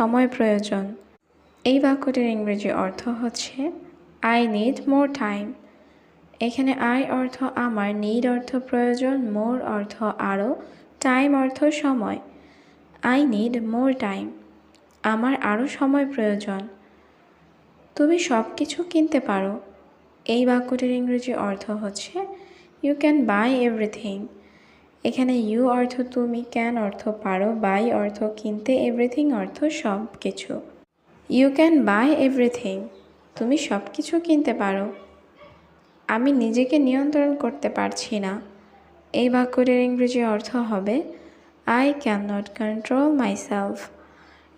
সময় প্রয়োজন। এই বাক্যটির ইংরেজি অর্থ হচ্ছে আই নিড মোর টাইম। এখানে আই অর্থ আমার, নিড অর্থ প্রয়োজন, মোর অর্থ আরও, টাইম অর্থ সময়। আই নিড মোর টাইম, আমার আরও সময় প্রয়োজন। তুমি সব কিছু কিনতে পারো। এই বাক্যটির ইংরেজি অর্থ হচ্ছে ইউ ক্যান বাই এভরিথিং। এখানে ইউ অর্থ তুমি, ক্যান অর্থ পারো, বাই অর্থ কিনতে, এভরিথিং অর্থ সব কিছু। ইউ ক্যান বাই এভরিথিং, তুমি সব কিছু কিনতে পারো। আমি নিজেকে নিয়ন্ত্রণ করতে পারছি না। এই বাক্যটির ইংরেজি অর্থ হবে I can not control myself.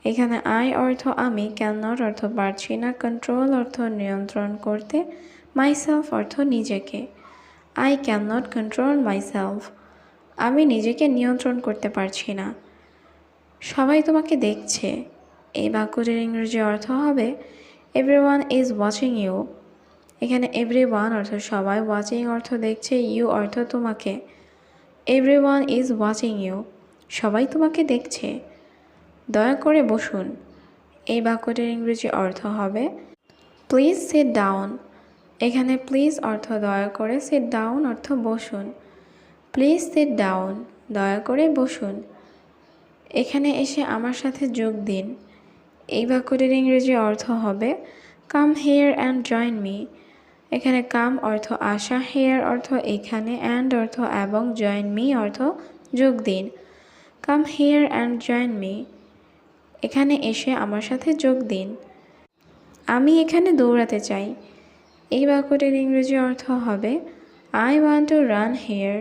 এখানে আই অর্থ আমি, ক্যান নট অর্থ পারছি না, কন্ট্রোল অর্থ নিয়ন্ত্রণ করতে, মাইসেলফ অর্থ নিজেকে। I can not control myself, আমি নিজেকে নিয়ন্ত্রণ করতে পারছি না। সবাই তোমাকে দেখছে। এই বাক্যটির ইংরেজি অর্থ হবে এভরিওয়ান ইজ ওয়াচিং ইউ। এখানে এভরিওয়ান অর্থ সবাই, ওয়াচিং অর্থ দেখছে, ইউ অর্থ তোমাকে। এভরিওয়ান ইজ ওয়াচিং ইউ, সবাই তোমাকে দেখছে। দয়া করে বসুন। এই বাক্যটির ইংরেজি অর্থ হবে প্লিজ সিট ডাউন। এখানে প্লিজ অর্থ দয়া করে, সিট ডাউন অর্থ বসুন। প্লিজ সিট ডাউন, দয়া করে বসুন। এখানে এসে আমার সাথে যোগ দিন। এই বাক্যটির ইংরেজি অর্থ হবে come here and join me. এখানে কাম অর্থ আসা, হিয়ার অর্থ এখানে, অ্যান্ড অর্থ এবং, জয়েন মি অর্থ যোগ দিন। Come here and join me, এখানে এসে আমার সাথে যোগ দিন। আমি এখানে দৌড়াতে চাই। এই বাক্যটির ইংরেজি অর্থ হবে I want to run here.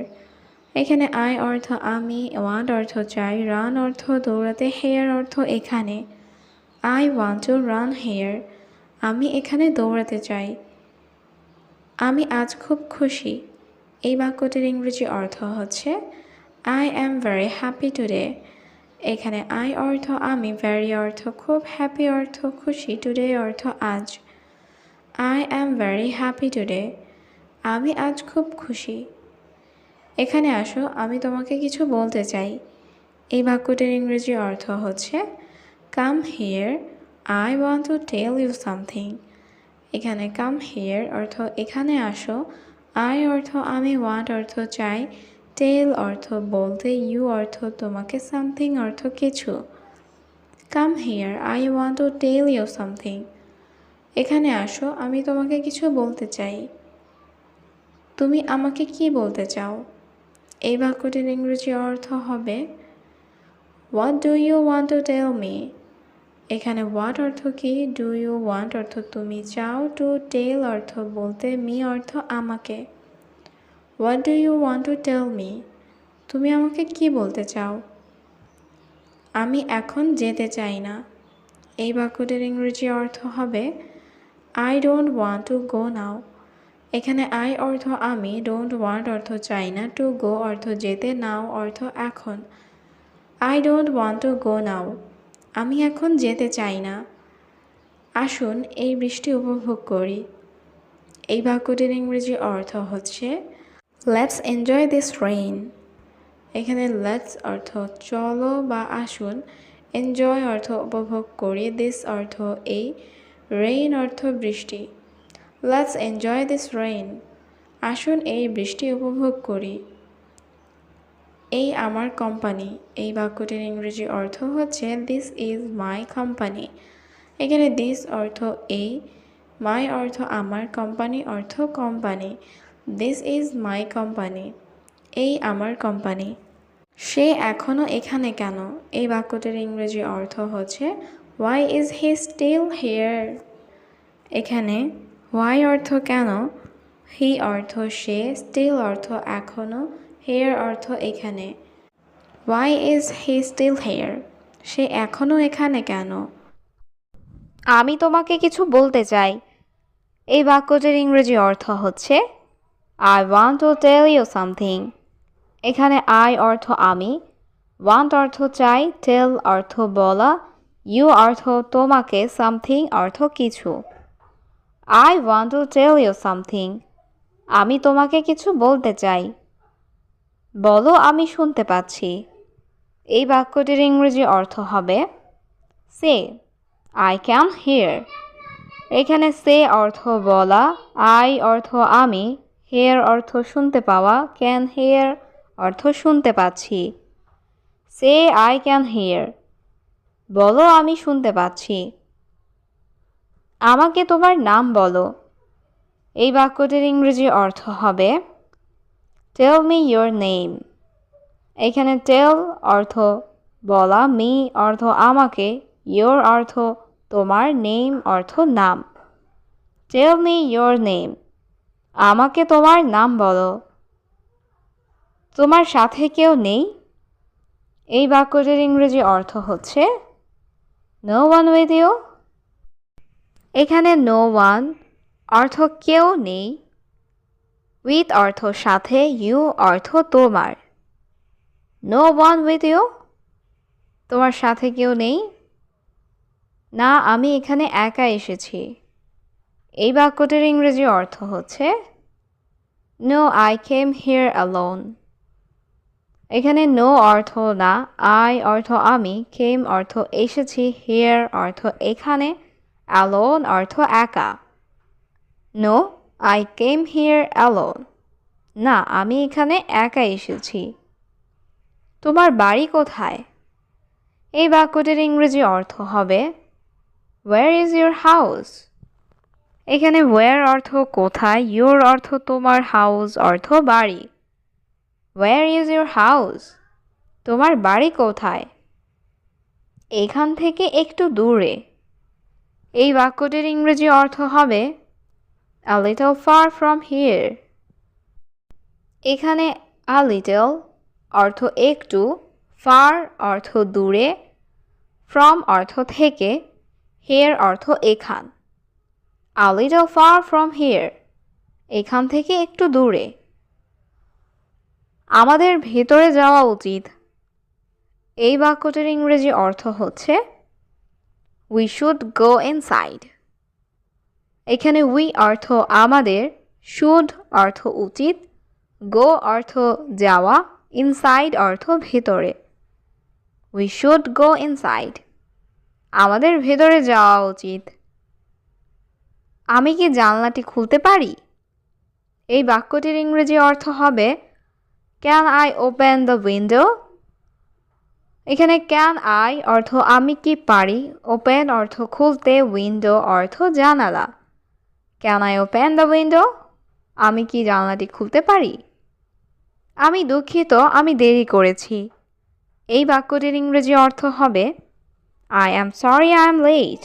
এখানে আই অর্থ আমি, ওয়ান্ট অর্থ চাই, রান অর্থ দৌড়াতে, হেয়ার অর্থ এখানে। I want to run here, আমি এখানে দৌড়াতে চাই। আমি আজ খুব খুশি। এই বাক্যটির ইংরেজি অর্থ হচ্ছে I am very happy today. এখানে আই অর্থ আমি, ভেরি অর্থ খুব, হ্যাপি অর্থ খুশি, টুডে অর্থ আজ। I am very happy today, আমি আজ খুব খুশি। এখানে আসো, আমি তোমাকে কিছু বলতে চাই। এই বাক্যটির ইংরেজি অর্থ হচ্ছে come here, I want to tell you something. এখানে কাম হিয়ার অর্থ এখানে আসো, আই অর্থ আমি, ওয়ান্ট অর্থ চাই, টেল অর্থ বলতে, ইউ অর্থ তোমাকে, সামথিং অর্থ কিছু। Come here, I want to tell you something. এখানে আসো, আমি তোমাকে কিছু বলতে চাই। তুমি আমাকে কি বলতে চাও? এই বাক্যটির ইংরেজি অর্থ হবে what do you want to tell me. এখানে হোয়াট অর্থ কি, ডু ইউ ওয়ান্ট অর্থ তুমি চাও, টু টেল অর্থ বলতে, মি অর্থ আমাকে। What do you want to tell me, তুমি আমাকে কি বলতে চাও? আমি এখন যেতে চাই না। এই বাক্যটির ইংরেজি অর্থ হবে I don't want to go now. এখানে আই অর্থ আমি, ডোন্ট ওয়ান্ট অর্থ চাই না, টু গো অর্থ যেতে, নাও অর্থ এখন। I don't want to go now, আমি এখন যেতে চাই না। আসুন এই বৃষ্টি উপভোগ করি। এই বাক্যটির ইংরেজি অর্থ হচ্ছে লেটস এনজয় দিস রেইন। এখানে লেটস অর্থ চলো বা আসুন, এনজয় অর্থ উপভোগ করি, দিস অর্থ এই, রেইন অর্থ বৃষ্টি। লেটস এনজয় দিস রেইন, আসুন এই বৃষ্টি উপভোগ করি। এই আমার কোম্পানি। এই বাক্যটির ইংরেজি অর্থ হচ্ছে দিস ইজ মাই কোম্পানি। এখানে দিস অর্থ এই, মাই অর্থ আমার, কোম্পানি অর্থ company. This is my company, এই আমার কোম্পানি। সে এখনও এখানে কেন? এই বাক্যটির ইংরেজি অর্থ হচ্ছে why is he still here. এখানে হোয়াই অর্থ কেন, হি অর্থ সে, স্টিল অর্থ এখনও, হেয়ার অর্থ এখানে। Why is he still here, সে এখনও এখানে কেন? আমি তোমাকে কিছু বলতে চাই। এই বাক্যটির ইংরেজি অর্থ হচ্ছে I want to tell you something. এখানে আই অর্থ আমি, ওয়ান্ট অর্থ চাই, টেল অর্থ বলা, ইউ অর্থ তোমাকে, সামথিং অর্থ কিছু। I want to tell you something, আমি তোমাকে কিছু বলতে চাই। বলো, আমি শুনতে পাচ্ছি। এই বাক্যটির ইংরেজি অর্থ হবে সে আই ক্যান হিয়ার। এখানে সে অর্থ বলা, আই অর্থ আমি, হেয়ার অর্থ শুনতে পাওয়া, ক্যান হিয়ার অর্থ শুনতে পাচ্ছি। সে আই ক্যান হিয়ার, বলো আমি শুনতে পাচ্ছি। আমাকে তোমার নাম বলো। এই বাক্যটির ইংরেজি অর্থ হবে টেল মি ইয়োর নেম। এখানে টেল অর্থ বলা, মি অর্থ আমাকে, ইয়োর অর্থ তোমার, নেম অর্থ নাম। টেল মি ইয়োর নেম, আমাকে তোমার নাম বলো। তোমার সাথে কেউ নেই। এই বাক্যটির ইংরেজি অর্থ হচ্ছে নো ওয়ান উইথ ইউ। এখানে নো ওয়ান অর্থ কেউ নেই, উইথ অর্থ সাথে, ইউ অর্থ তোমার। নো ওয়ান উইথ ইউ, তোমার সাথে কেউ নেই। না, আমি এখানে একা এসেছি। এই বাক্যটির ইংরেজি অর্থ হচ্ছে no I came here alone. এখানে নো অর্থ না, আই অর্থ আমি, কেম অর্থ এসেছি, হিয়ার অর্থ এখানে, অ্যালোন অর্থ একা। No I came here alone, না আমি এখানে একা এসেছি। তোমার বাড়ি কোথায়? এই বাক্যটির ইংরেজি অর্থ হবে ওয়্যার ইজ ইউর হাউস। এখানে ওয়্যার অর্থ কোথায়, ইউর অর্থ তোমার, হাউস অর্থ বাড়ি। ওয়্যার ইজ ইউর হাউস, তোমার বাড়ি কোথায়? এখান থেকে একটু দূরে। এই বাক্যটির ইংরেজি অর্থ হবে a little far from here। এখানে a little অর্থ একটু, far অর্থ দূরে, from অর্থ থেকে, here অর্থ এখান। a little far from here, এখান থেকে একটু দূরে। আমাদের ভেতরে যাওয়া উচিত। এই বাক্যটির ইংরেজি অর্থ হচ্ছে we should go inside। এখানে we অর্থ আমাদের, should অর্থ উচিত, go অর্থ যাওয়া, inside অর্থ ভেতরে। we should go inside, আমাদের ভেতরে যাওয়া উচিত। আমি কি জানলাটি খুলতে পারি? এই বাক্যটির ইংরেজি অর্থ হবে can I open the window. এখানে ক্যান আই অর্থ আমি কি পারি, ওপেন অর্থ খুলতে, উইন্ডো অর্থ জানালা। Can I open the window, আমি কি জানলাটি খুলতে পারি? আমি দুঃখিত, আমি দেরি করেছি। এই বাক্যটির ইংরেজি অর্থ হবে I am sorry I am late.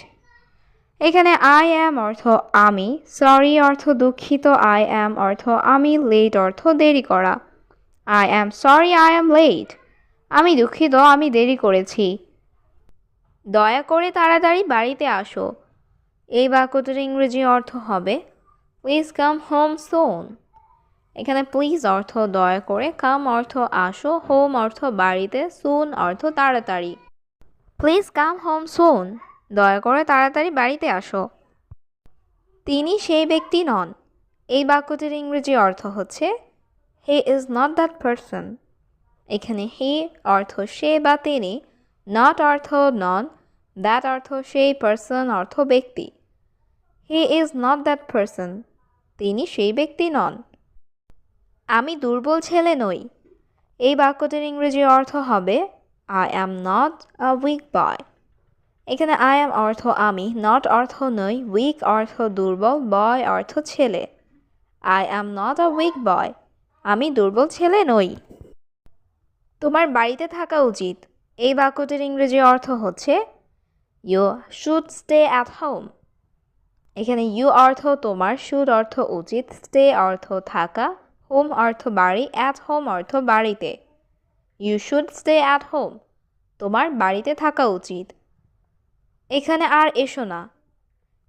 এখানে আই অ্যাম অর্থ আমি, সরি অর্থ দুঃখিত, আই অ্যাম অর্থ আমি, লেট অর্থ দেরি করা। I am sorry I am late, আমি দুঃখিত আমি দেরি করেছি। দয়া করে তাড়াতাড়ি বাড়িতে আসো। এই বাক্যটির ইংরেজি অর্থ হবে প্লিজ কাম হোম সুন। এখানে প্লিজ অর্থ দয়া করে, কাম অর্থ আসো, হোম অর্থ বাড়িতে, সুন অর্থ তাড়াতাড়ি। প্লিজ কাম হোম সুন, দয়া করে তাড়াতাড়ি বাড়িতে আসো। তিনি সেই ব্যক্তি নন। এই বাক্যটির ইংরেজি অর্থ হচ্ছে he is not that person. এখানে হি অর্থ সে বা তিনি, নট অর্থ নন, দ্যাট অর্থ সেই, পারসন অর্থ ব্যক্তি। He is not that person, তিনি সেই ব্যক্তি নন। আমি দুর্বল ছেলে নই। এই বাক্যটির ইংরেজি অর্থ হবে I am not a weak boy. এখানে আই অ্যাম অর্থ আমি, নট অর্থ নই, উইক অর্থ দুর্বল, বয় অর্থ ছেলে। I am not a weak boy, আমি দুর্বল ছেলে নই। তোমার বাড়িতে থাকা উচিত। এই বাক্যটির ইংরেজি অর্থ হচ্ছে you should stay at home. এখানে ইউ অর্থ তোমার, শুড অর্থ উচিত, স্টে অর্থ থাকা, হোম অর্থ বাড়ি, অ্যাট হোম অর্থ বাড়িতে। You should stay at home, তোমার বাড়িতে থাকা উচিত। এখানে আর এসো না।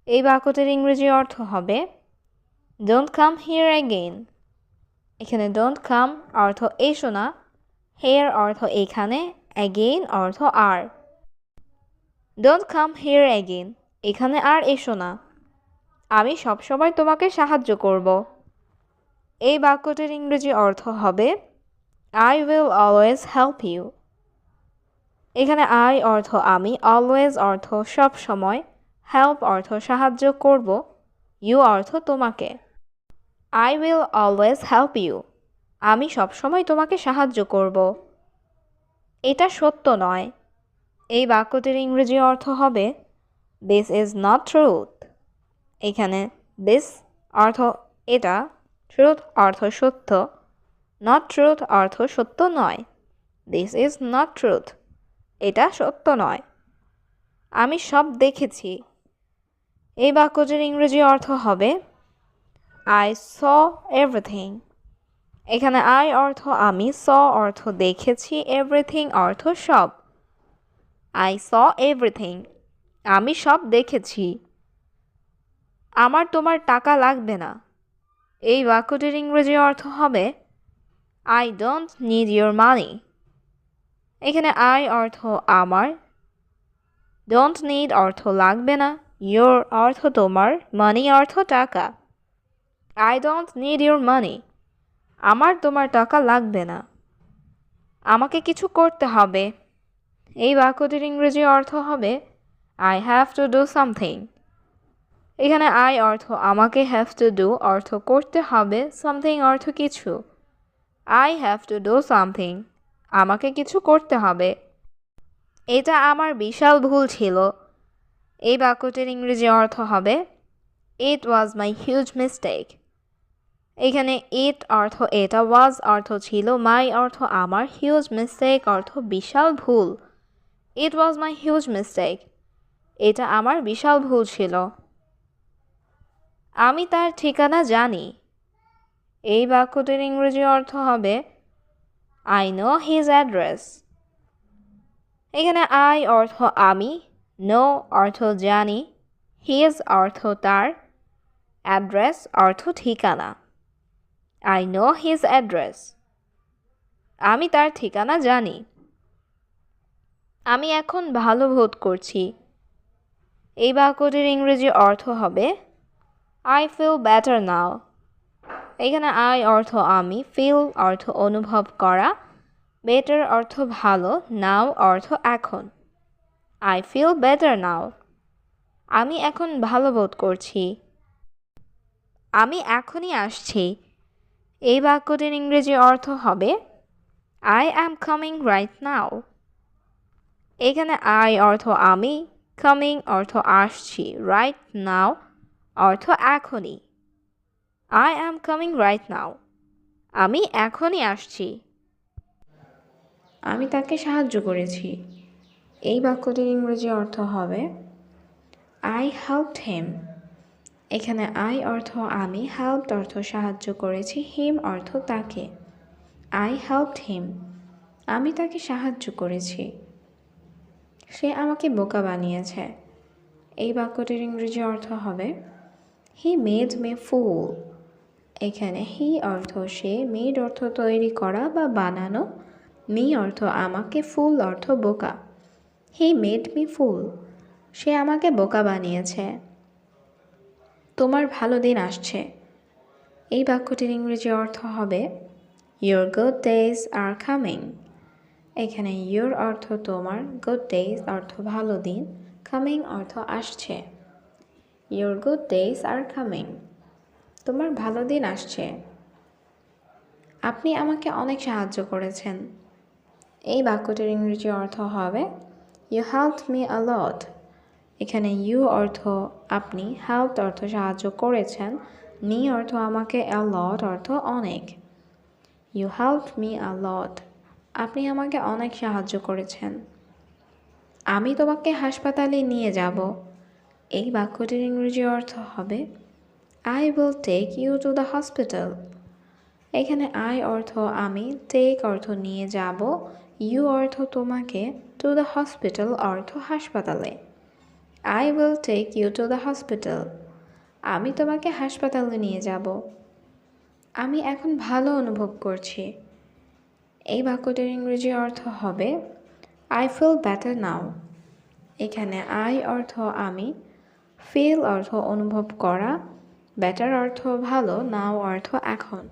এই বাক্যটির ইংরেজি অর্থ হবে ডোন্ট কাম হিয়ার অ্যাগেইন। এখানে ডোন্ট কাম অর্থ এসো না, হিয়ার অর্থ এখানে, অ্যাগেইন অর্থ আর। ডোন্ট কাম হিয়ার অ্যাগেইন, এখানে আর এসো না। আমি সবসময় তোমাকে সাহায্য করব। এই বাক্যটির ইংরেজি অর্থ হবে I will always help you. এখানে আই অর্থ আমি, অলওয়েজ অর্থ সব সময়, হেল্প অর্থ সাহায্য করব, ইউ অর্থ তোমাকে। I will always help you, আমি সবসময় তোমাকে সাহায্য করব। এটা সত্য নয়। এই বাক্যটির ইংরেজি অর্থ হবে দিস ইজ নট ট্রুথ। এখানে দিস অর্থ এটা, ট্রুথ অর্থ সত্য, নট ট্রুথ অর্থ সত্য নয়। দিস ইজ নট ট্রুথ, এটা সত্য নয়। আমি সব দেখেছি। এই বাক্যটির ইংরেজি অর্থ হবে আই স এভরিথিং। এখানে আই অর্থ আমি, স অর্থ দেখেছি, এভরিথিং অর্থ সব। আই স এভরিথিং, আমি সব দেখেছি। আমার তোমার টাকা লাগবে না। এই বাক্যটির ইংরেজি অর্থ হবে আই ডোন্ট নিড ইয়োর মানি। এখানে আই অর্থ আমার, ডোন্ট নিড অর্থ লাগবে না, ইয়োর অর্থ তোমার, মানি অর্থ টাকা। আই ডোন্ট নিড ইয়োর মানি, আমার তোমার টাকা লাগবে না। আমাকে কিছু করতে হবে। এই বাক্যটির ইংরেজি অর্থ হবে I have to do something. এখানে আই অর্থ আমাকে, হ্যাভ টু ডু অর্থ করতে হবে, সামথিং অর্থ কিছু। I have to do something, আমাকে কিছু করতে হবে। এটা আমার বিশাল ভুল ছিল। এই বাক্যটির ইংরেজি অর্থ হবে ইট ওয়াজ মাই হিউজ মিস্টেক। এখানে ইট অর্থ এটা, ওয়াজ অর্থ ছিল, মাই অর্থ আমার, হিউজ মিস্টেক অর্থ বিশাল ভুল। ইট ওয়াজ মাই হিউজ মিস্টেক, এটা আমার বিশাল ভুল ছিল। আমি তার ঠিকানা জানি। এই বাক্যটির ইংরেজি অর্থ হবে আই নো হিজ অ্যাড্রেস। এখানে আই অর্থ আমি, নো অর্থ জানি, হিজ অর্থ তার, অ্যাড্রেস অর্থ ঠিকানা। আই নো হিজ অ্যাড্রেস, আমি তার ঠিকানা জানি। আমি এখন ভালো বোধ করছি। এই বাক্যটির ইংরেজি অর্থ হবে আই ফিল বেটার নাও। এখানে আই অর্থ আমি, ফিল অর্থ অনুভব করা, বেটার অর্থ ভালো, নাও অর্থ এখন। আই ফিল বেটার নাও, আমি এখন ভালো বোধ করছি। আমি এখনই আসছি। এই বাক্যটির ইংরেজি অর্থ হবে I am coming right now. এখানে আই অর্থ আমি, কামিং অর্থ আসছি, রাইট নাও অর্থ এখনই। I am coming right now, আমি এখনই আসছি। আমি তাকে সাহায্য করেছি। এই বাক্যটির ইংরেজি অর্থ হবে আই হেল্পড হিম। এখানে আই অর্থ আমি, হেল্পড অর্থ সাহায্য করেছি, হিম অর্থ তাকে। আই হেল্পড হিম, আমি তাকে সাহায্য করেছি। সে আমাকে বোকা বানিয়েছে। এই বাক্যটির ইংরেজি অর্থ হবে হি মেড মি ফুল। এখানে হি অর্থ সে, মেড অর্থ তৈরি করা বা বানানো, মি অর্থ আমাকে, ফুল অর্থ বোকা। হি মেড মি ফুল, সে আমাকে বোকা বানিয়েছে। তোমার ভালো দিন আসছে। এই বাক্যটির ইংরেজি অর্থ হবে your good days are coming. এখানে ইয়োর অর্থ তোমার, গুড ডেজ অর্থ ভালো দিন, কামিং অর্থ আসছে। Your good days are coming, তোমার ভালো দিন আসছে। আপনি আমাকে অনেক সাহায্য করেছেন। এই বাক্যটির ইংরেজি অর্থ হবে ইউ হেল্পড মি আ লট। এখানে ইউ অর্থ আপনি, হেল্পড অর্থ সাহায্য করেছেন, মি অর্থ আমাকে, আ লট অর্থ অনেক। ইউ হেল্পড মি আ লট, আপনি আমাকে অনেক সাহায্য করেছেন। আমি তোমাকে হাসপাতালে নিয়ে যাব। এই বাক্যটির ইংরেজি অর্থ হবে I will take you to the hospital. এখানে আই অর্থ আমি, টেক অর্থ নিয়ে যাব, ইউ অর্থ তোমাকে, টু দ্য হসপিটাল অর্থ হাসপাতালে। I will take you to the hospital, আমি তোমাকে হাসপাতালে নিয়ে যাব। আমি এখন ভালো অনুভব করছি। এই বাক্যটির ইংরেজি অর্থ হবে আই ফিল বেটার নাও। এখানে আই অর্থ আমি, ফিল অর্থ অনুভব করা, বেটার অর্থ ভালো, নাও অর্থ এখন।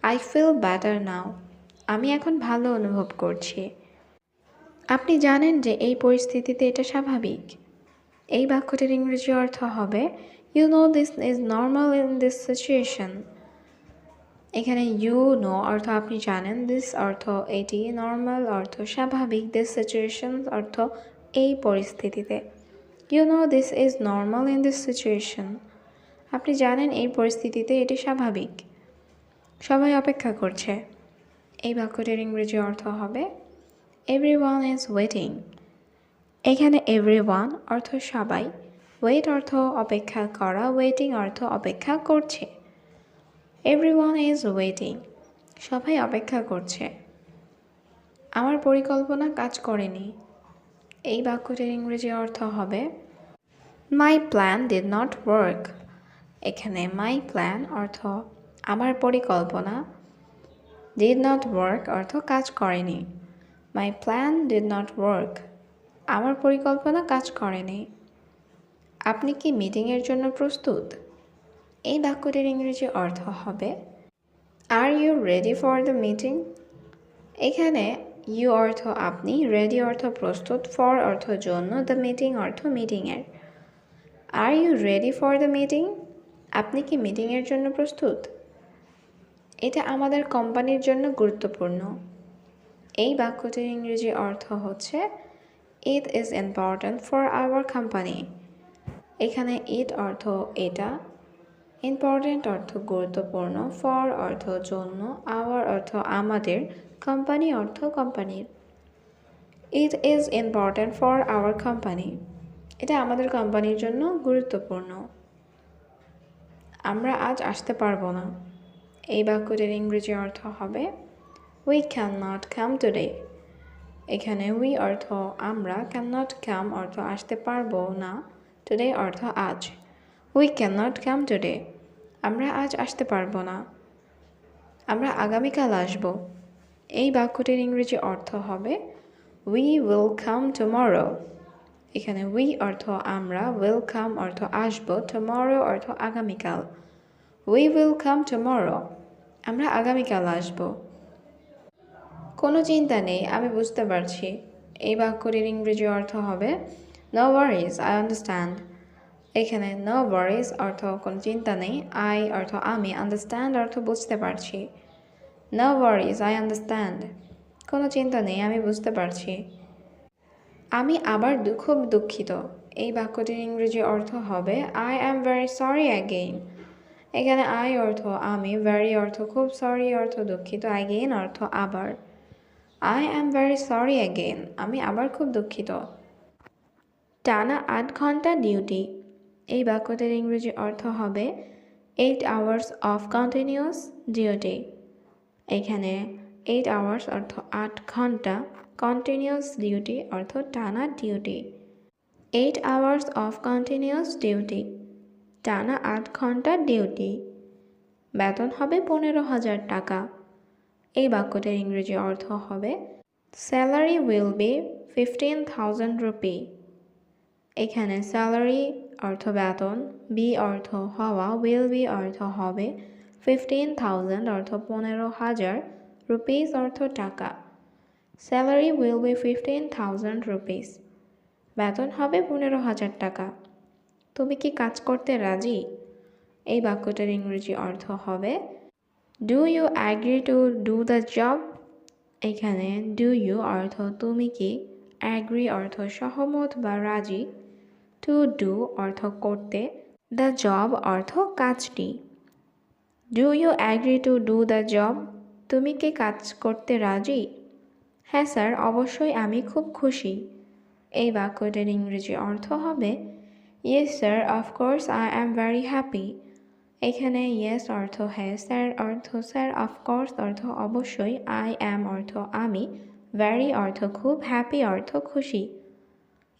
আই ফিল বেটার নাও, আমি এখন ভালো অনুভব করছি। আপনি জানেন যে এই পরিস্থিতিতে এটা স্বাভাবিক। এই বাক্যটির ইংরেজি অর্থ হবে you know this is normal in this situation. এখানে ইউ নো অর্থ আপনি জানেন, দিস অর্থ এটি, নর্মাল অর্থ স্বাভাবিক, দিস সিচুয়েশন অর্থ এই পরিস্থিতিতে। You know this is normal in this situation. আপনি জানেন এই পরিস্থিতিতে এটি স্বাভাবিক। সবাই অপেক্ষা করছে। এই বাক্যটির ইংরেজি অর্থ হবে এভরিওয়ান ইজ ওয়েটিং। এখানে এভরিওয়ান অর্থ সবাই, ওয়েট অর্থ অপেক্ষা করা, ওয়েটিং অর্থ অপেক্ষা করছে। এভরিওয়ান ইজ ওয়েটিং, সবাই অপেক্ষা করছে। আমার পরিকল্পনা কাজ করেনি। এই বাক্যটির ইংরেজি অর্থ হবে মাই প্ল্যান ডিড নট ওয়ার্ক। এখানে মাই প্ল্যান অর্থ আমার পরিকল্পনা, ডিড নট ওয়ার্ক অর্থ কাজ করেনি। মাই প্ল্যান ডিড নট ওয়ার্ক, আমার পরিকল্পনা কাজ করেনি। আপনি কি মিটিংয়ের জন্য প্রস্তুত? এই বাক্যটির ইংরেজি অর্থ হবে are you ready for the meeting. এখানে ইউ অর্থ আপনি, রেডি অর্থ প্রস্তুত, ফর অর্থ জন্য, দ্য মিটিং অর্থ মিটিংয়ের। Are you ready for the meeting, আপনি কি মিটিংয়ের জন্য প্রস্তুত? এটা আমাদের কোম্পানির জন্য গুরুত্বপূর্ণ। এই বাক্যটির ইংরেজি অর্থ হচ্ছে it is important for our company. এখানে ইট অর্থ এটা, ইম্পর্ট্যান্ট অর্থ গুরুত্বপূর্ণ, ফর অর্থ জন্য, আওয়ার অর্থ আমাদের, কোম্পানি অর্থ কোম্পানির। It is important for our company, এটা আমাদের কোম্পানির জন্য গুরুত্বপূর্ণ। আমরা আজ আসতে পারবো না। এই বাক্যটির ইংরেজি অর্থ হবে we can not come today. এখানে উই অর্থ আমরা, ক্যান নট কাম অর্থ আসতে পারবো না, টুডে অর্থ আজ। We can not come today, আমরা আজ আসতে পারবো না। আমরা আগামীকাল আসব। এই বাক্যটির ইংরেজি অর্থ হবে উই উইল কাম টুমরো। এখানে উই অর্থ আমরা, উইল কাম অর্থ আসব, টুমরো অর্থ আগামীকাল। উই উইল কাম টুমরো, আমরা আগামীকাল আসব। কোনো চিন্তা নেই, আমি বুঝতে পারছি। এই বাক্যটির ইংরেজি অর্থ হবে নো ওয়ারিজ, আই আন্ডারস্ট্যান্ড। এখানে নো ওয়ারিজ অর্থ কোনো চিন্তা নেই, আই অর্থ আমি, আন্ডারস্ট্যান্ড অর্থ বুঝতে পারছি। নো ওয়ারিজ, আই আন্ডারস্ট্যান্ড, কোনো চিন্তা নেই, আমি বুঝতে পারছি। আমি আবার খুব দুঃখিত। এই বাক্যটির ইংরেজি অর্থ হবে I am very sorry again. এখানে আই অর্থ আমি, ভেরি অর্থ খুব, সরি অর্থ দুঃখিত, অ্যাগেইন অর্থ আবার। I am very sorry again, আমি আবার খুব দুঃখিত। টানা ৮ ঘন্টা ডিউটি। এই বাক্যটির ইংরেজি অর্থ হবে 8 hours অফ কন্টিনিউয়াস ডিউটি। এখানে 8 hours অর্থ ৮ ঘন্টা, কন্টিনিউয়াস ডিউটি অর্থ টানা duty. 8 hours of continuous duty, টানা ৮ ঘন্টা ডিউটি। বেতন হবে 15,000 টাকা। এই বাক্যটির ইংরেজি অর্থ হবে স্যালারি উইল বি 15,000 রুপি। এখানে স্যালারি অর্থ বেতন, বি অর্থ হওয়া, উইল বি অর্থ হবে, 15,000 অর্থ 15,000, রুপিস অর্থ টাকা। স্যালারি উইল বি 15,000 রুপিস, বেতন হবে 15,000 টাকা। তুমি কি কাজ করতে রাজি? এই বাক্যটার ইংরেজি অর্থ হবে do you agree to do the job. এখানে ডু ইউ অর্থ তুমি কি, অ্যাগ্রি অর্থ সহমত বা রাজি, টু ডু অর্থ করতে, দ্য জব অর্থ কাজটি। Do you agree to do the job, তুমি কি কাজ করতে রাজি? হ্যাঁ স্যার, অবশ্যই আমি খুব খুশি। এই বাক্যটির ইংরেজি অর্থ হবে yes sir, of course I am very happy. এখানে ইয়েস অর্থ হ্যাঁ, স্যার অর্থ স্যার, অফকোর্স অর্থ অবশ্যই, আই অ্যাম অর্থ আমি, ভেরি অর্থ খুব, হ্যাপি অর্থ খুশি।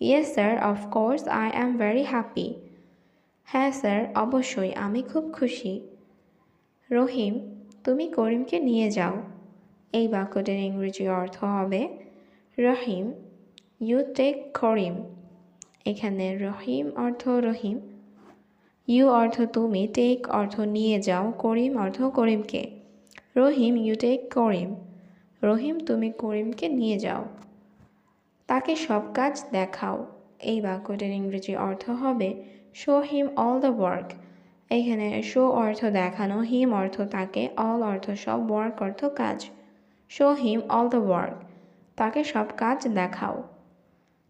Yes sir, of course I am very happy. হ্যাঁ স্যার, অবশ্যই আমি খুব খুশি। রহিম, তুমি করিমকে নিয়ে যাও। এই বাক্যটির ইংরেজি অর্থ হবে রহিম, ইউ টেক করিম। এখানে রহিম অর্থ রহিম, ইউ অর্থ তুমি, টেক অর্থ নিয়ে যাও, করিম অর্থ করিমকে। রহিম, ইউ টেক করিম, রহিম তুমি করিমকে নিয়ে যাও। তাকে সব কাজ দেখাও। এই বাক্যটির ইংরেজি অর্থ হবে show him all the work. এখানে শো অর্থ দেখানো, হিম অর্থ তাকে, অল অর্থ সব, ওয়ার্ক অর্থ কাজ। Show him all the work, তাকে সব কাজ দেখাও।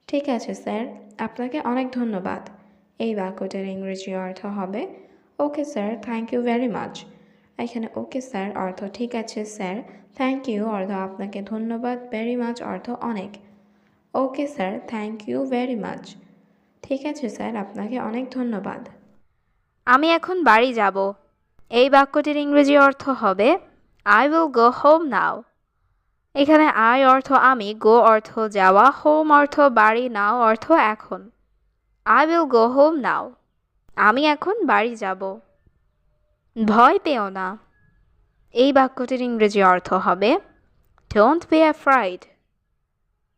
ঠিক আছে স্যার, আপনাকে অনেক ধন্যবাদ। এই বাক্যটির ইংরেজি অর্থ হবে okay sir, thank you very much. এখানে ওকে স্যার অর্থ ঠিক আছে স্যার, থ্যাংক ইউ অর্থ আপনাকে ধন্যবাদ, ভেরি মাচ অর্থ অনেক। Okay sir, thank you very much. ঠিক আছে স্যার, আপনাকে অনেক ধন্যবাদ। আমি এখন বাড়ি যাব। এই বাক্যটির ইংরেজি অর্থ হবে I will go home now. এখানে আই অর্থ আমি, গো অর্থ যাওয়া, হোম অর্থ বাড়ি, নাও অর্থ এখন। I will go home now, আমি এখন বাড়ি যাব। ভয় পেও না। এই বাক্যটির ইংরেজি অর্থ হবে ডোন্ট বি অ্যাফ্রাইড।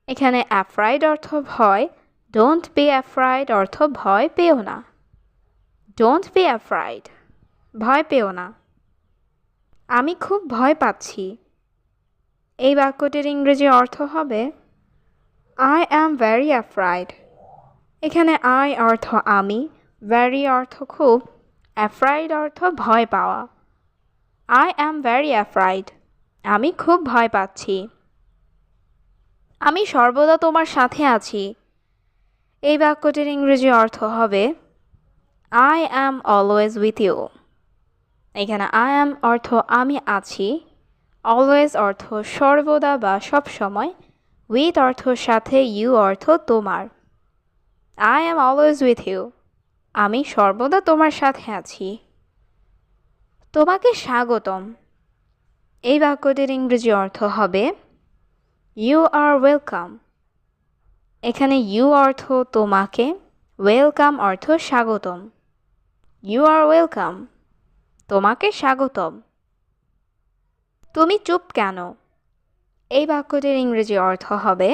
এখানে অ্যাফ্রাইড অর্থ ভয়, ডোন্ট বি অ্যাফ্রাইড অর্থ ভয় পেও না। ডোন্ট বি অ্যাফ্রাইড, ভয় পেও না। আমি খুব ভয় পাচ্ছি। এই বাক্যটির ইংরেজি অর্থ হবে আই অ্যাম ভেরি অ্যাফ্রাইড। এখানে আই অর্থ আমি, ভেরি অর্থ খুব, অ্যাফ্রাইড অর্থ ভয় পাওয়া। আই অ্যাম ভেরি অ্যাফ্রাইড, আমি খুব ভয় পাচ্ছি। আমি সর্বদা তোমার সাথে আছি। এই বাক্যটির ইংরেজি অর্থ হবে I am always with you. এখানে আই অ্যাম অর্থ আমি আছি, অলওয়েজ অর্থ সর্বদা বা সব সময়, উইথ অর্থ সাথে, ইউ অর্থ তোমার। I am always with you, আমি সর্বদা তোমার সাথে আছি। তোমাকে স্বাগতম। এই বাক্যটির ইংরেজি অর্থ হবে ইউ আর ওয়েলকাম। এখানে ইউ অর্থ তোমাকে, ওয়েলকাম অর্থ স্বাগতম। ইউ আর ওয়েলকাম, তোমাকে স্বাগতম। তুমি চুপ কেন? এই বাক্যটির ইংরেজি অর্থ হবে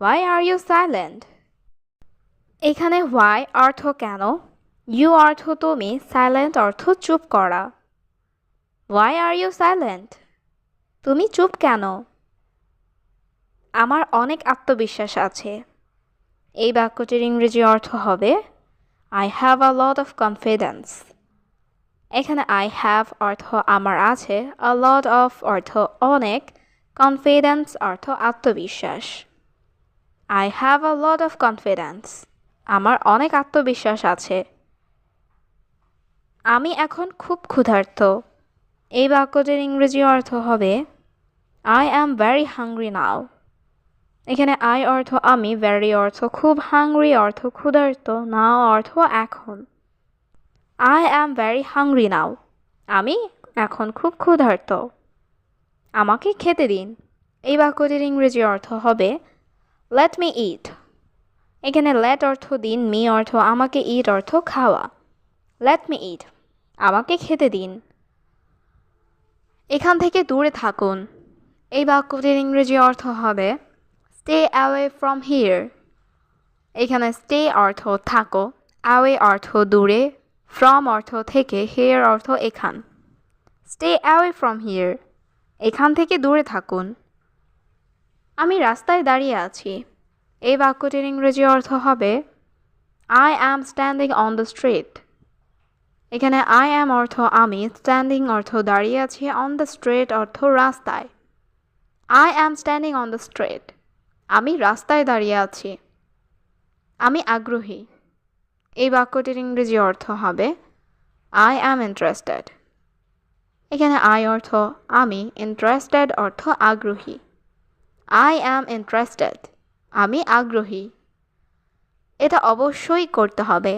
হোয়াই আর ইউ সাইলেন্ট। এখানে হোয়াই অর্থ কেন, ইউ অর্থ তুমি, সাইলেন্ট অর্থ চুপ করা। হোয়াই আর ইউ সাইলেন্ট, তুমি চুপ কেন? আমার অনেক আত্মবিশ্বাস আছে। এই বাক্যটির ইংরেজি অর্থ হবে I have a lot of confidence. এখানে আই হ্যাভ অর্থ আমার আছে, আ লট অফ অর্থ অনেক, কনফিডেন্স অর্থ আত্মবিশ্বাস। I have a lot of confidence, আমার অনেক আত্মবিশ্বাস আছে। আমি এখন খুব ক্ষুধার্ত। এই বাক্যটির ইংরেজি অর্থ হবে I am very hungry now. এখানে আই অর্থ আমি, ভেরি অর্থ খুব, হাংরি অর্থ ক্ষুধার্ত, নাও অর্থ এখন। I am very hungry now, আমি এখন খুব ক্ষুধার্ত। আমাকে খেতে দিন। এই বাক্যটির ইংরেজি অর্থ হবে লেট মি ইট। এখানে লেট অর্থ দিন, মি অর্থ আমাকে, ইট অর্থ খাওয়া। লেট মি ইট, আমাকে খেতে দিন। এখান থেকে দূরে থাকুন। এই বাক্যটির ইংরেজি অর্থ হবে স্টে অ্যাওয়ে ফ্রম হিয়ার। এখানে স্টে অর্থ থাকো, অ্যাওয়ে অর্থ দূরে, ফ্রম অর্থ থেকে, হিয়ার অর্থ এখান। স্টে অ্যাওয়ে ফ্রম হিয়ার, এখান থেকে দূরে থাকুন। আমি রাস্তায় দাঁড়িয়ে আছি। এই বাক্যটির ইংরেজি অর্থ হবে I am standing on the street. এখানে আই অ্যাম অর্থ আমি, স্ট্যান্ডিং অর্থ দাঁড়িয়ে আছি, অন দ্য স্ট্রিট অর্থ রাস্তায়। I am standing on the street, আমি রাস্তায় দাঁড়িয়ে আছি। আমি আগ্রহী। এই বাক্যটির ইংরেজি অর্থ হবে আই অ্যাম ইন্টারেস্টেড। এখানে আই অর্থ আমি, ইন্টারেস্টেড অর্থ আগ্রহী। আই অ্যাম ইন্টারেস্টেড, আমি আগ্রহী। এটা অবশ্যই করতে হবে।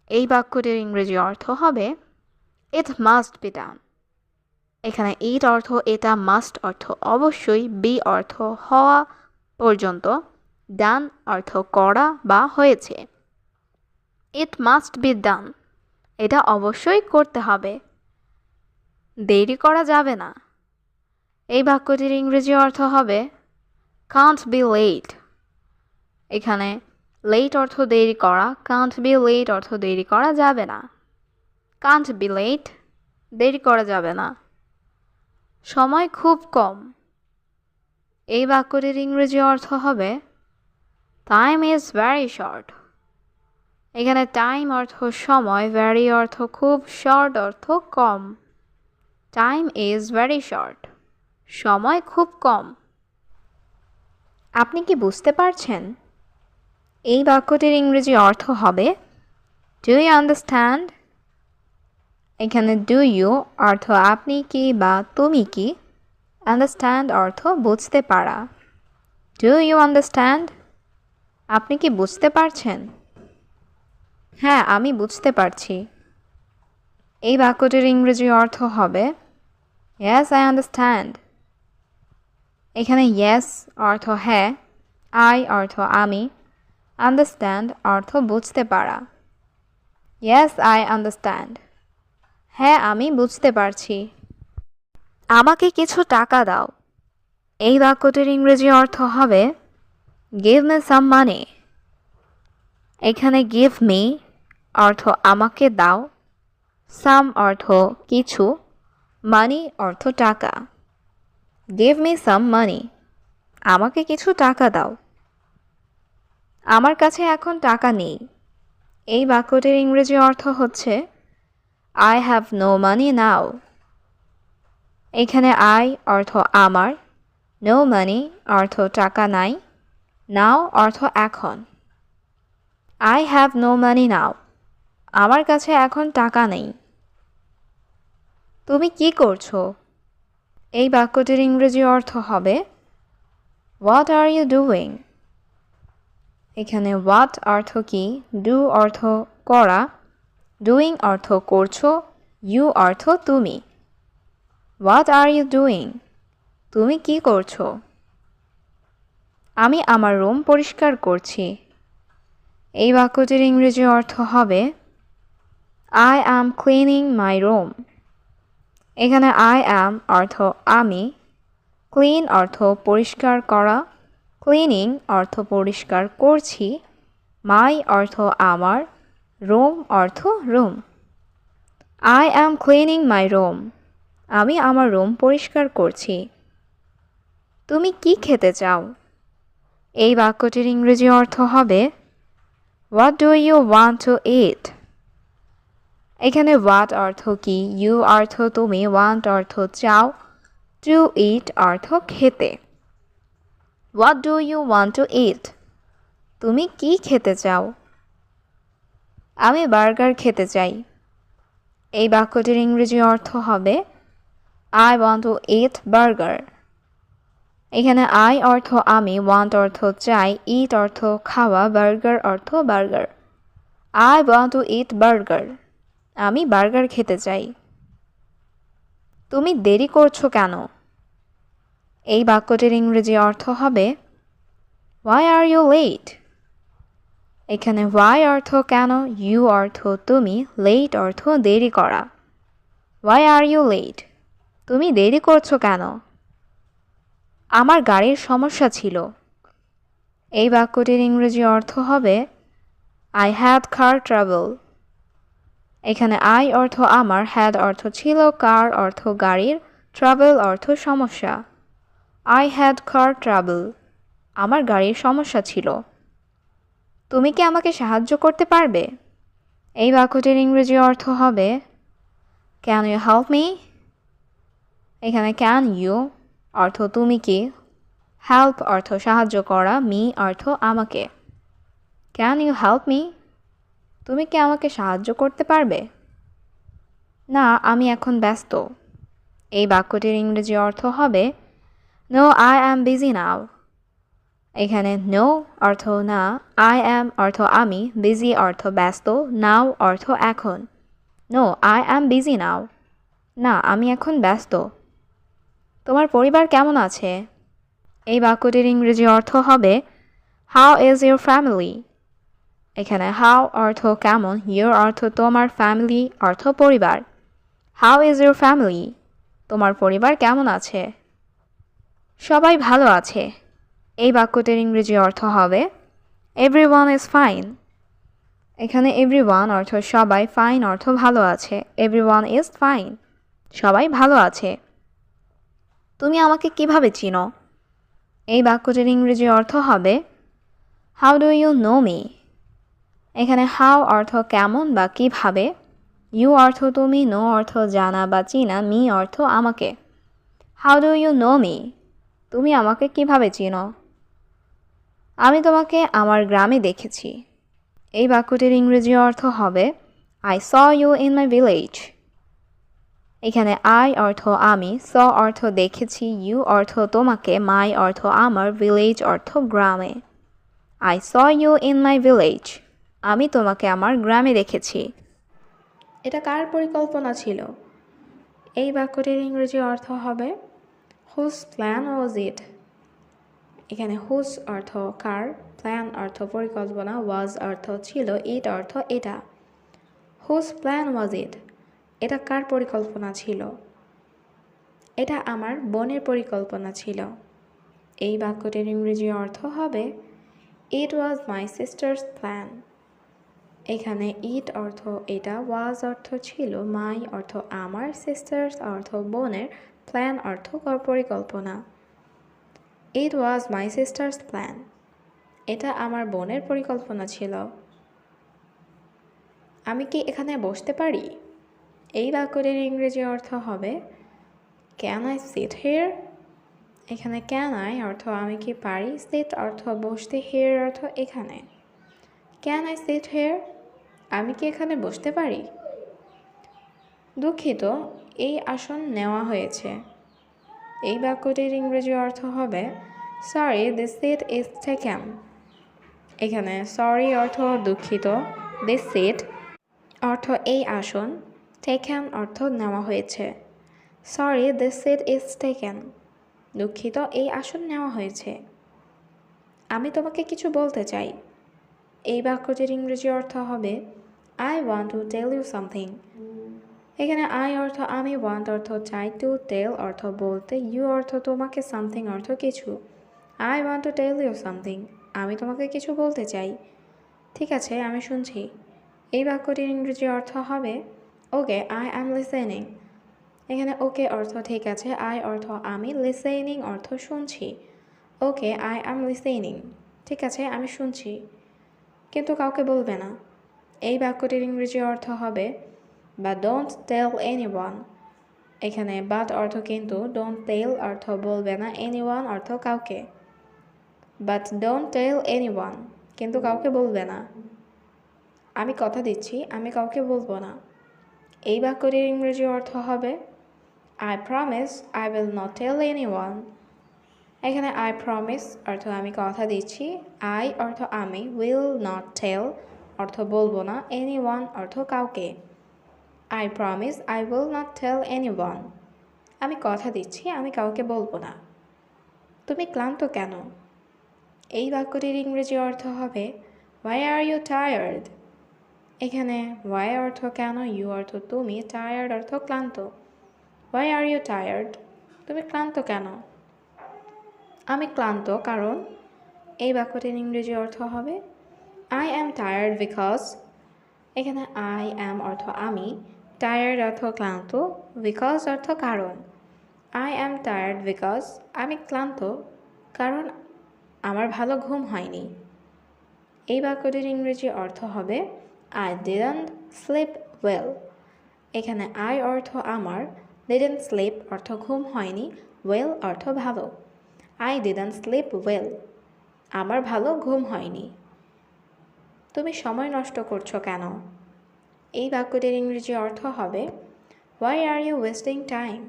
এই বাক্যটির ইংরেজি অর্থ হবে ইট মাস্ট বি ডান। এখানে ইট অর্থ এটা, মাস্ট অর্থ অবশ্যই, বি অর্থ হওয়া পর্যন্ত, ডান অর্থ করা বা হয়েছে। ইট মাস্ট বি ডান, এটা অবশ্যই করতে হবে। দেরি করা যাবে না। এই বাক্যটির ইংরেজি অর্থ হবে কান্ট বি লেট। এখানে লেট অর্থ দেরি করা, কান্ট বি লেট অর্থ দেরি করা যাবে না। কান্ট বি লেট, দেরি করা যাবে না। সময় খুব কম। এই বাক্যটির ইংরেজি অর্থ হবে টাইম ইজ ভেরি শর্ট। এখানে টাইম অর্থ সময়, ভেরি অর্থ খুব, শর্ট অর্থ কম। Time is very short. সময় খুব কম। আপনি কি বুঝতে পারছেন? এই বাক্যটির ইংরেজি অর্থ হবে ডু ইউ আন্ডারস্ট্যান্ড। এখানে ডু ইউ অর্থ আপনি কি বা তুমি কি, আন্ডারস্ট্যান্ড অর্থ বুঝতে পারা। Do you understand? আপনি কি বুঝতে পারছেন? হ্যাঁ, আমি বুঝতে পারছি। এই বাক্যটির ইংরেজি অর্থ হবে ইয়েস আই আন্ডারস্ট্যান্ড। এখানে ইয়েস অর্থ হ্যাঁ, আই অর্থ আমি, আন্ডারস্ট্যান্ড অর্থ বুঝতে পারা। Yes I understand. হ্যাঁ, আমি বুঝতে পারছি। আমাকে কিছু টাকা দাও। এই বাক্যটির ইংরেজি অর্থ হবে গিভ মি সাম মানি। এখানে গিভ মি অর্থ আমাকে দাও, সাম অর্থ কিছু, মানি অর্থ টাকা। গিভ মি সাম মানি। আমাকে কিছু টাকা দাও। আমার কাছে এখন টাকা নেই। এই বাক্যটির ইংরেজি অর্থ হচ্ছে আই হ্যাভ নো মানি নাও। এখানে আই অর্থ আমার, নো মানি অর্থ টাকা নাই, নাও অর্থ এখন। আই হ্যাভ নো মানি নাও। আমার কাছে এখন টাকা নেই। তুমি কি করছো? এই বাক্যটির ইংরেজি অর্থ হবে হোয়াট আর ইউ ডুইং। এখানে হোয়াট অর্থ কি, ডু অর্থ করা, ডুইং অর্থ করছো, ইউ অর্থ তুমি। What are you doing? তুমি কি করছো? আমি আমার রুম পরিষ্কার করছি। এই বাক্যটির ইংরেজি অর্থ হবে I am cleaning my room. এখানে আই অ্যাম অর্থ আমি, ক্লিন অর্থ পরিষ্কার করা, ক্লিনিং অর্থ পরিষ্কার করছি, মাই অর্থ আমার, রুম অর্থ room. I am cleaning my room. আমি আমার রুম পরিষ্কার করছি। তুমি কি খেতে চাও? এই বাক্যটির ইংরেজি অর্থ হবে what do you want to eat. এখানে হোয়াট অর্থ কি, ইউ অর্থ তুমি, ওয়ান্ট অর্থ চাও, টু ইট অর্থ খেতে। What do you want to eat? তুমি কি খেতে চাও? আমি বার্গার খেতে চাই। এই বাক্যটির ইংরেজি অর্থ হবে I want to it burger. এখানে আই অর্থ আমি, ওয়ান্ট অর্থ চাই, ইট অর্থ খাওয়া, বার্গার অর্থ burger. I want to it burger. আমি বার্গার খেতে চাই। তুমি দেরি করছো কেন? এই বাক্যটির ইংরেজি অর্থ হবে হোয়াই আর ইউ লেট। এখানে হোয়াই অর্থ কেন, ইউ অর্থ তুমি, লেট অর্থ দেরি করা। Why are you late? তুমি দেরি করছো কেন? আমার গাড়ির সমস্যা ছিল। এই বাক্যটির ইংরেজি অর্থ হবে আই হ্যাড কার ট্রাবল। এখানে আই অর্থ আমার, হ্যাড অর্থ ছিল, কার অর্থ গাড়ির, ট্রাভেল অর্থ সমস্যা। I had car trouble. আমার গাড়ির সমস্যা ছিল। তুমি কি আমাকে সাহায্য করতে পারবে? এই বাক্যটির ইংরেজি অর্থ হবে ক্যান ইউ হেল্প মি। এখানে ক্যান ইউ অর্থ তুমি কি, হেল্প অর্থ সাহায্য করা, মি অর্থ আমাকে। Can you help me? তুমি কি আমাকে সাহায্য করতে পারবে? না, আমি এখন ব্যস্ত। এই বাক্যটির ইংরেজি অর্থ হবে no I am busy now. এখানে নো অর্থ না, আই অ্যাম অর্থ আমি, বিজি অর্থ ব্যস্ত, নাও অর্থ এখন। No I am busy now. না, আমি এখন ব্যস্ত। তোমার পরিবার কেমন আছে? এই বাক্যটির ইংরেজি অর্থ হবে হাউ ইজ ইউর ফ্যামিলি। এখানে হাউ অর্থ কেমন, ইউর অর্থ তোমার, ফ্যামিলি অর্থ পরিবার। How is your family? তোমার পরিবার কেমন আছে? সবাই ভালো আছে। এই বাক্যটির ইংরেজি অর্থ হবে এভরিওয়ান ইজ ফাইন। এখানে এভরিওয়ান অর্থ সবাই, ফাইন অর্থ ভালো আছে, এভরিওয়ান ইজ ফাইন। সবাই ভালো আছে। তুমি আমাকে কিভাবে চিনো? এই বাক্যটির ইংরেজি অর্থ হবে how do you know me? এখানে হাউ অর্থ কেমন বা কিভাবে, ইউ অর্থ তুমি, নো অর্থ জানা বা চিনা, মি অর্থ আমাকে। How do you know me? তুমি আমাকে কিভাবে চিনো? আমি তোমাকে আমার গ্রামে দেখেছি। এই বাক্যটির ইংরেজি অর্থ হবে I saw you in my village. এখানে আই অর্থ আমি, স অর্থ দেখেছি, ইউ অর্থ তোমাকে, মাই অর্থ আমার, ভিলেজ অর্থ গ্রামে। I saw you in my village. আমি তোমাকে আমার গ্রামে দেখেছি। এটা কার পরিকল্পনা ছিল? এই বাক্যটির ইংরেজি অর্থ হবে হুজ প্ল্যান ওয়াজ ইট। এখানে হুজ অর্থ কার, প্ল্যান অর্থ পরিকল্পনা, ওয়াজ অর্থ ছিল, ইট অর্থ এটা। হুজ প্ল্যান ওয়াজ ইট? এটা কার পরিকল্পনা ছিল? এটা আমার বোনের পরিকল্পনা ছিল। এই বাক্যটির ইংরেজি অর্থ হবে ইট ওয়াজ মাই সিস্টার্স প্ল্যান। এখানে ইট অর্থ এটা, ওয়াজ অর্থ ছিল, মাই অর্থ আমার, সিস্টার্স অর্থ বোনের, প্ল্যান অর্থ পরিকল্পনা। ইট ওয়াজ মাই সিস্টার্স প্ল্যান। এটা আমার বোনের পরিকল্পনা ছিল। আমি কি এখানে বসতে পারি? এই বাক্যটির ইংরেজি অর্থ হবে ক্যান আই সিট হিয়ার? এখানে ক্যান আই অর্থ আমি কি পারি, সিট অর্থ বসতে, হিয়ার অর্থ এখানে। Can I sit here? আমি কি এখানে বসতে পারি? দুঃখিত, এই আসন নেওয়া হয়েছে। এই বাক্যটির ইংরেজি অর্থ হবে sorry this seat is taken. এখানে সরি অর্থ দুঃখিত, দিস সিট অর্থ এই আসন, টেকেন অর্থ নেওয়া হয়েছে। Sorry this seat is taken. দুঃখিত, এই আসন নেওয়া হয়েছে। আমি তোমাকে কিছু বলতে চাই। এই বাক্যটির ইংরেজি অর্থ হবে I want to tell you something. এখানে আই অর্থ আমি, ওয়ান্ট অর্থ চাই, টু টেল অর্থ বলতে, ইউ অর্থ তোমাকে, সামথিং অর্থ কিছু। I want to tell you something. আমি তোমাকে কিছু বলতে চাই। ঠিক আছে, আমি শুনছি। এই বাক্যটির ইংরেজি অর্থ হবে ওকে আই অ্যাম লিসেনিং। এখানে ওকে অর্থ ঠিক আছে, আই অর্থ আমি, লিসেনিং অর্থ শুনছি। Okay I am listening. ঠিক আছে, আমি শুনছি। কিন্তু কাউকে বলবে না। এই বাক্যটির ইংরেজি অর্থ হবে বা ডোন্ট টেল এনিওয়ান। এখানে বাট অর্থ কিন্তু, ডোন্ট টেল অর্থ বলবে না, এনিওয়ান অর্থ কাউকে। বাট ডোন্ট টেল এনিওয়ান, কিন্তু কাউকে বলবে না। আমি কথা দিচ্ছি, আমি কাউকে বলবো না। এই বাক্যটির ইংরেজি অর্থ হবে I promise I will not tell anyone. এখানে আই প্রমিস অর্থ আমি কথা দিচ্ছি, আই অর্থ আমি, উইল নট টেল অর্থ বলবো না, এনিওয়ান অর্থ কাউকে। I promise I will not tell anyone. আমি কথা দিচ্ছি, আমি কাউকে বলবো না। তুমি ক্লান্ত কেন? এই বাক্যটির ইংরেজি অর্থ হবে হোয়াই আর ইউ টায়ার্ড। এখানে হোয়াই অর্থ কেন, ইউ অর্থ তুমি, টায়ার্ড অর্থ ক্লান্ত। Why are you tired? তুমি ক্লান্ত কেন? আমি ক্লান্ত কারণ। এই বাক্যটির ইংরেজি অর্থ হবে আই অ্যাম টায়ার্ড বিকজ। এখানে আই অ্যাম অর্থ আমি, টায়ার্ড অর্থ ক্লান্ত, বিকজ অর্থ কারণ। আই অ্যাম টায়ার্ড বিকজ আমি ক্লান্ত কারণ আমার ভালো ঘুম হয়নি। এই বাক্যটির ইংরেজি অর্থ হবে আই ডিডন্ট স্লিপ ওয়েল। এখানে আই অর্থ আমার, ডিডন্ট স্লিপ অর্থ ঘুম হয়নি, ওয়েল অর্থ ভালো। I didn't slip well. আমার ভালো ঘুম হয়নি। তুমি সময় নষ্ট করছো কেন? এই বাক্যটির ইংরেজি অর্থ হবে why are you wasting time.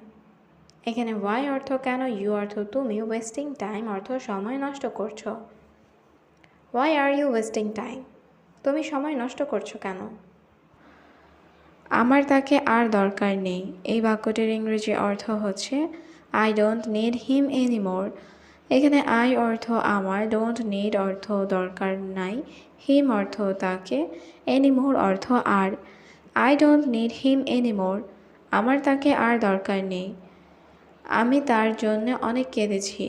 এখানে হোয়াই অর্থ কেন, ইউ অর্থ তুমি, ওয়েস্টিং টাইম অর্থ সময় নষ্ট করছো। Why are you wasting time? তুমি সময় নষ্ট করছো কেন? আমার তাকে আর দরকার নেই। এই বাক্যটির ইংরেজি অর্থ হচ্ছে I don't need him anymore. এখানে আই অর্থ আমার, ডোন্ট নিড অর্থ দরকার নাই, হিম অর্থ তাকে, এনিমোর অর্থ আর। I don't need him anymore. আমার তাকে আর দরকার নেই। আমি তার জন্য অনেক কেঁদেছি।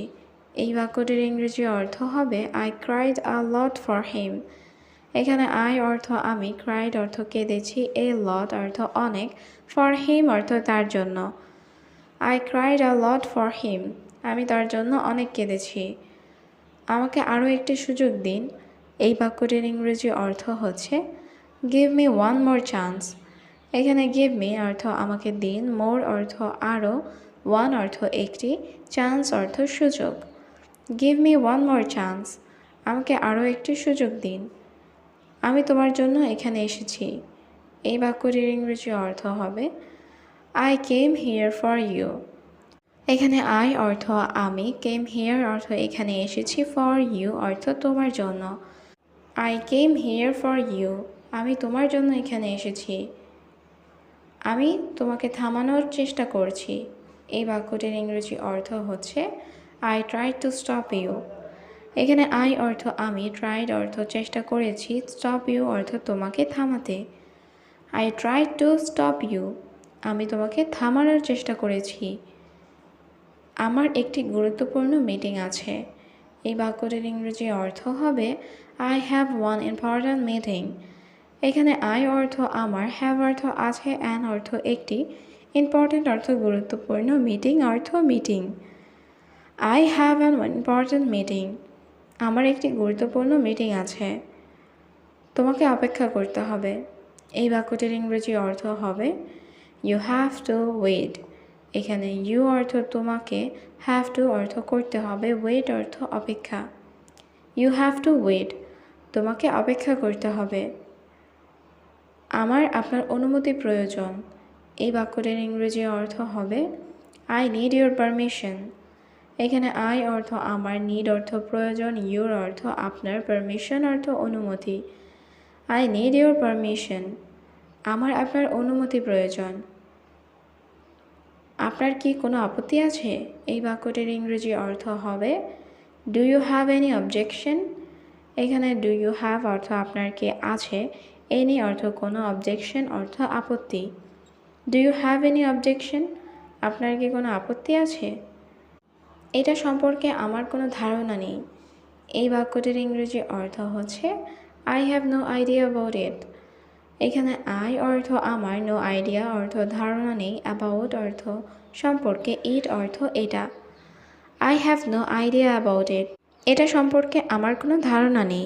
এই বাক্যটির ইংরেজি অর্থ হবে I cried a lot for him. এখানে আই অর্থ আমি, ক্রাইড অর্থ কেঁদেছি, এ লট অর্থ অনেক, ফর হিম অর্থ তার জন্য। I cried a lot for him. আমি তার জন্য অনেক কেঁদেছি। আমাকে আরও একটি সুযোগ দিন। এই বাক্যটির ইংরেজি অর্থ হচ্ছে give me one more chance. এখানে গিভ মি অর্থ আমাকে দিন, মোর অর্থ আরও, ওয়ান অর্থ একটি, চান্স অর্থ সুযোগ। Give me one more chance, আমাকে আরও একটি সুযোগ দিন। আমি তোমার জন্য এখানে এসেছি। এই বাক্যটির ইংরেজি অর্থ হবে I came here for you. এখানে আই অর্থ আমি, কেম হিয়ার অর্থ এখানে এসেছি, ফর ইউ অর্থ তোমার জন্য। I came here for you, আমি তোমার জন্য এখানে এসেছি। আমি তোমাকে থামানোর চেষ্টা করছি। এই বাক্যটির ইংরেজি অর্থ হচ্ছে I tried to stop you. এখানে আই অর্থ আমি, ট্রাইড অর্থ চেষ্টা করেছি, স্টপ ইউ অর্থ তোমাকে থামাতে। I tried to stop you, আমি তোমাকে থামানোর চেষ্টা করেছি। আমার একটি গুরুত্বপূর্ণ মিটিং আছে। এই বাক্যটির ইংরেজি অর্থ হবে I have one important meeting. এখানে আই অর্থ আমার, হ্যাভ অর্থ আছে, অ্যান অর্থ একটি, ইম্পর্ট্যান্ট অর্থ গুরুত্বপূর্ণ, মিটিং অর্থ meeting. I have an important meeting, আমার একটি গুরুত্বপূর্ণ মিটিং আছে। তোমাকে অপেক্ষা করতে হবে। এই বাক্যটির ইংরেজি অর্থ হবে ইউ হ্যাভ টু ওয়েট। এখানে ইউ অর্থ তোমাকে, হ্যাভ টু অর্থ করতে হবে, ওয়েট অর্থ অপেক্ষা। ইউ হ্যাভ টু ওয়েট, তোমাকে অপেক্ষা করতে হবে। আমার আপনার অনুমতি প্রয়োজন। এই বাক্যটির ইংরেজি অর্থ হবে আই নিড ইউর পারমিশন। এখানে আই অর্থ আমার, নিড অর্থ প্রয়োজন, ইউর অর্থ আপনার, পারমিশন অর্থ অনুমতি। আই নিড ইউর পারমিশন, আমার আপনার অনুমতি প্রয়োজন। আপনার কি কোনো আপত্তি আছে? এই বাক্যটির ইংরেজি অর্থ হবে do you have any objection. এখানে ডু ইউ হ্যাভ অর্থ আপনার কি আছে, এনি অর্থ কোনো, অবজেকশন অর্থ আপত্তি। Do you have any objection, আপনার কি কোনো আপত্তি আছে? এটা সম্পর্কে আমার কোনো ধারণা নেই। এই বাক্যটির ইংরেজি অর্থ হচ্ছে I have no idea about it. এখানে আই অর্থ আমার, নো আইডিয়া অর্থ ধারণা নেই, অ্যাবাউট অর্থ সম্পর্কে, ইট অর্থ এটা। I have no idea about it, এটা সম্পর্কে আমার কোনো ধারণা নেই।